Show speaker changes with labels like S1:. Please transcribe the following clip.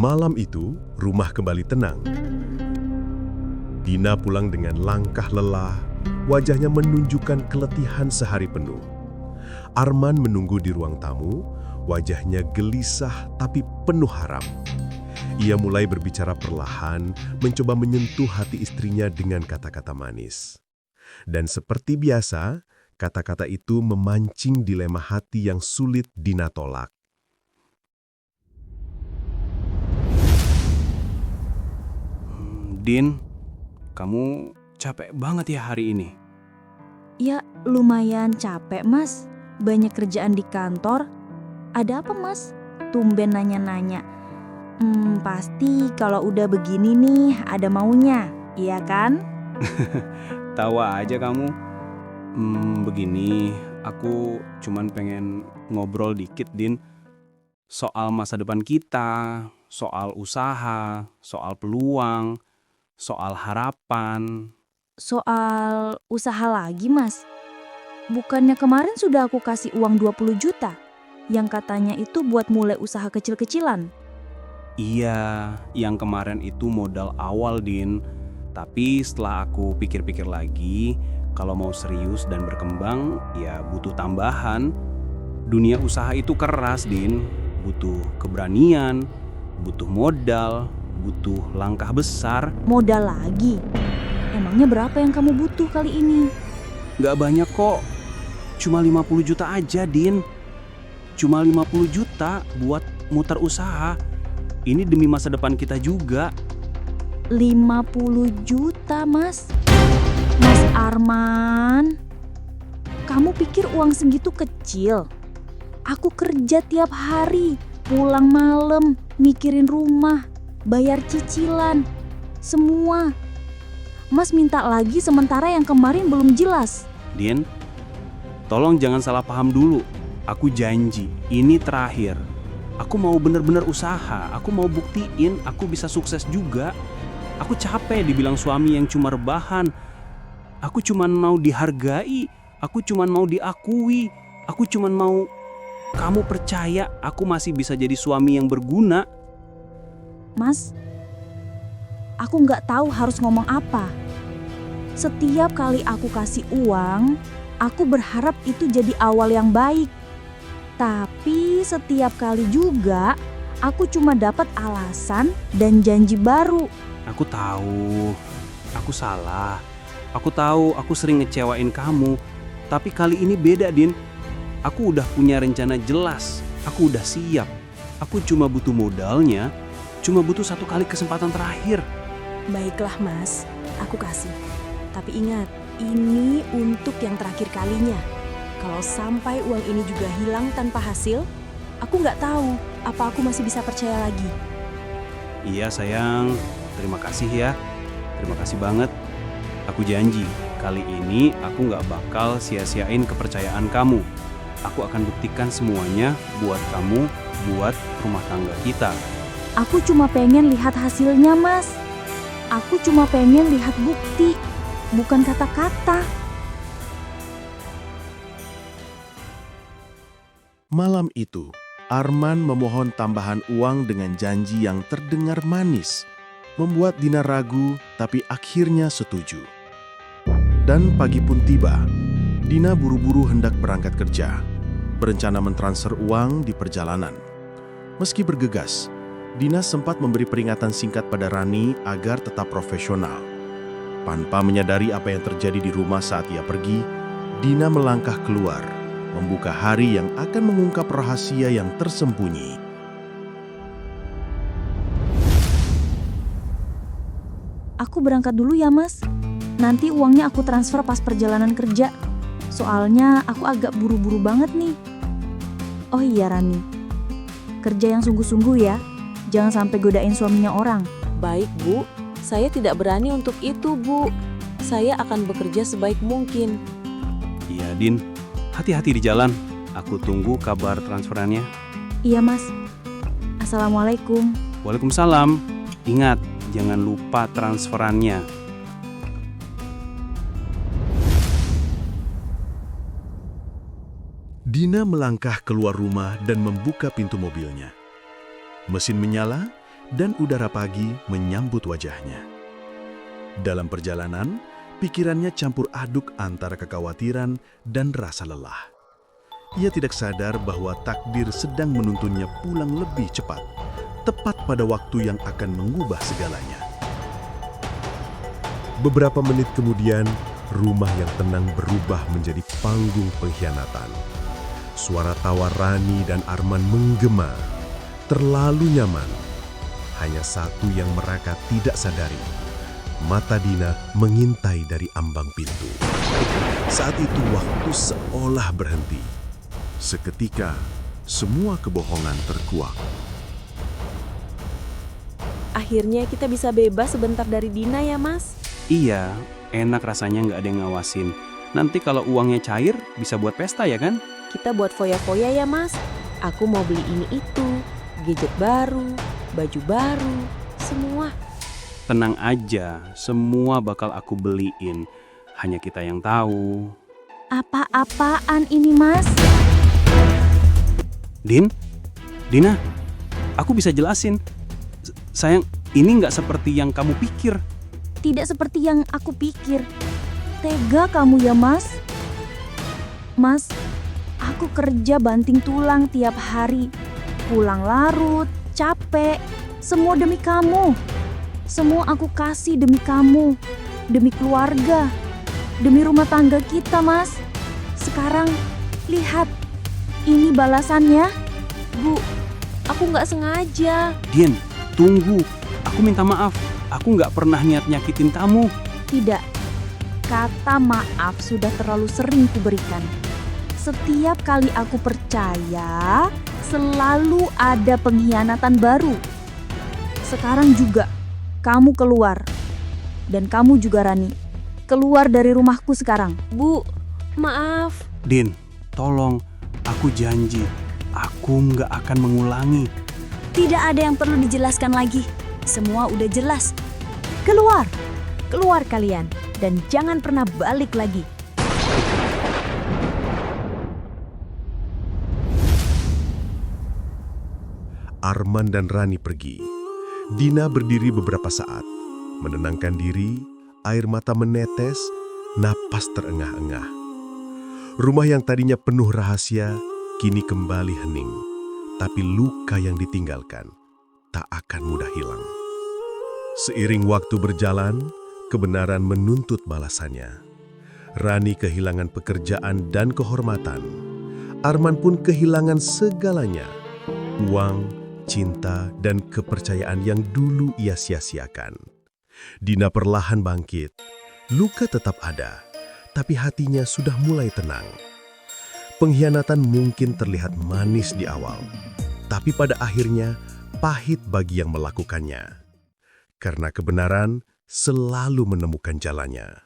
S1: Malam itu, rumah kembali tenang. Dina pulang dengan langkah lelah, wajahnya menunjukkan keletihan sehari penuh. Arman menunggu di ruang tamu, wajahnya gelisah tapi penuh harap. Ia mulai berbicara perlahan, mencoba menyentuh hati istrinya dengan kata-kata manis. Dan seperti biasa, kata-kata itu memancing dilema hati yang sulit Dina tolak.
S2: Din, kamu capek banget ya hari ini?
S3: Ya, lumayan capek, Mas. Banyak kerjaan di kantor. Ada apa, Mas? Tumben nanya-nanya. Pasti kalau udah begini nih, ada maunya. Iya kan?
S2: Tawa aja kamu. Begini, aku cuman pengen ngobrol dikit, Din. Soal masa depan kita, soal usaha, soal peluang, soal harapan.
S3: Soal usaha lagi, Mas. Bukannya kemarin sudah aku kasih uang 20 juta? Yang katanya itu buat mulai usaha kecil-kecilan.
S2: Iya, yang kemarin itu modal awal, Din. Tapi setelah aku pikir-pikir lagi, kalau mau serius dan berkembang, ya butuh tambahan. Dunia usaha itu keras, Din. Butuh keberanian, butuh modal, butuh langkah besar.
S3: Modal lagi? Emangnya berapa yang kamu butuh kali ini?
S2: Gak banyak kok, cuma 50 juta aja, Din. Cuma 50 juta buat muter usaha. Ini demi masa depan kita juga.
S3: 50 juta, Mas. Mas Arman, kamu pikir uang segitu kecil? Aku kerja tiap hari, pulang malam, mikirin rumah, bayar cicilan, semua. Mas minta lagi sementara yang kemarin belum jelas.
S2: Din, tolong jangan salah paham dulu. Aku janji, ini terakhir. Aku mau bener-bener usaha, aku mau buktiin aku bisa sukses juga. Aku capek dibilang suami yang cuma rebahan. Aku cuma mau dihargai, aku cuma mau diakui, aku cuma mau kamu percaya aku masih bisa jadi suami yang berguna.
S3: Mas, aku nggak tahu harus ngomong apa. Setiap kali aku kasih uang, aku berharap itu jadi awal yang baik. Tapi setiap kali juga, aku cuma dapat alasan dan janji baru.
S2: Aku tahu, aku salah. Aku tahu aku sering ngecewain kamu. Tapi kali ini beda, Din. Aku udah punya rencana jelas. Aku udah siap. Aku cuma butuh modalnya. Cuma butuh satu kali kesempatan terakhir.
S4: Baiklah, Mas. Aku kasih. Tapi ingat, ini untuk yang terakhir kalinya. Kalau sampai uang ini juga hilang tanpa hasil, aku nggak tahu apa aku masih bisa percaya lagi.
S2: Iya sayang, terima kasih ya. Terima kasih banget. Aku janji, kali ini aku nggak bakal sia-siain kepercayaan kamu. Aku akan buktikan semuanya buat kamu, buat rumah tangga kita.
S3: Aku cuma pengen lihat hasilnya, Mas. Aku cuma pengen lihat bukti, bukan kata-kata.
S1: Malam itu, Arman memohon tambahan uang dengan janji yang terdengar manis, membuat Dina ragu tapi akhirnya setuju. Dan pagi pun tiba, Dina buru-buru hendak berangkat kerja, berencana mentransfer uang di perjalanan. Meski bergegas, Dina sempat memberi peringatan singkat pada Rani agar tetap profesional. Tanpa menyadari apa yang terjadi di rumah saat ia pergi, Dina melangkah keluar, membuka hari yang akan mengungkap rahasia yang tersembunyi.
S3: Aku berangkat dulu ya, Mas. Nanti uangnya aku transfer pas perjalanan kerja. Soalnya aku agak buru-buru banget nih. Oh iya, Rani. Kerja yang sungguh-sungguh ya. Jangan sampai godain suaminya orang.
S4: Baik, Bu. Saya tidak berani untuk itu, Bu. Saya akan bekerja sebaik mungkin.
S2: Iya, Din. Hati-hati di jalan. Aku tunggu kabar transferannya.
S3: Iya, Mas. Assalamualaikum.
S2: Waalaikumsalam. Ingat, jangan lupa transferannya.
S1: Dina melangkah keluar rumah dan membuka pintu mobilnya. Mesin menyala, dan udara pagi menyambut wajahnya. Dalam perjalanan, pikirannya campur aduk antara kekhawatiran dan rasa lelah. Ia tidak sadar bahwa takdir sedang menuntunnya pulang lebih cepat, tepat pada waktu yang akan mengubah segalanya. Beberapa menit kemudian, rumah yang tenang berubah menjadi panggung pengkhianatan. Suara tawa Rani dan Arman menggema, terlalu nyaman. Hanya satu yang mereka tidak sadari. Mata Dina mengintai dari ambang pintu. Saat itu waktu seolah berhenti. Seketika, semua kebohongan terkuak.
S4: Akhirnya kita bisa bebas sebentar dari Dina ya, Mas?
S2: Iya, enak rasanya nggak ada yang ngawasin. Nanti kalau uangnya cair, bisa buat pesta ya kan?
S4: Kita buat foya-foya ya, Mas. Aku mau beli ini itu, gadget baru, baju baru, semua.
S2: Tenang aja, semua bakal aku beliin. Hanya kita yang tahu.
S3: Apa-apaan ini, Mas?
S2: Dina, aku bisa jelasin. Sayang, ini nggak seperti yang kamu pikir.
S3: Tidak seperti yang aku pikir. Tega kamu ya, Mas? Mas, aku kerja banting tulang tiap hari. Pulang larut, capek, semua demi kamu. Semua aku kasih demi kamu, demi keluarga, demi rumah tangga kita, Mas. Sekarang, lihat, ini balasannya.
S4: Bu, aku nggak sengaja.
S2: Din, tunggu. Aku minta maaf. Aku nggak pernah niat nyakitin kamu.
S3: Tidak, kata maaf sudah terlalu sering kuberikan. Setiap kali aku percaya, selalu ada pengkhianatan baru. Sekarang juga, kamu keluar. Dan kamu juga, Rani. Keluar dari rumahku sekarang.
S4: Bu, maaf.
S2: Din, tolong. Aku janji. Aku nggak akan mengulangi.
S3: Tidak ada yang perlu dijelaskan lagi. Semua udah jelas. Keluar. Keluar kalian. Dan jangan pernah balik lagi.
S1: Arman dan Rani pergi. Dina berdiri beberapa saat, menenangkan diri, air mata menetes, napas terengah-engah. Rumah yang tadinya penuh rahasia, kini kembali hening. Tapi luka yang ditinggalkan tak akan mudah hilang. Seiring waktu berjalan, kebenaran menuntut balasannya. Rani kehilangan pekerjaan dan kehormatan. Arman pun kehilangan segalanya. Uang, cinta, dan kepercayaan yang dulu ia sia-siakan. Dina perlahan bangkit. Luka tetap ada, tapi hatinya sudah mulai tenang. Pengkhianatan mungkin terlihat manis di awal, tapi pada akhirnya pahit bagi yang melakukannya. Karena kebenaran selalu menemukan jalannya.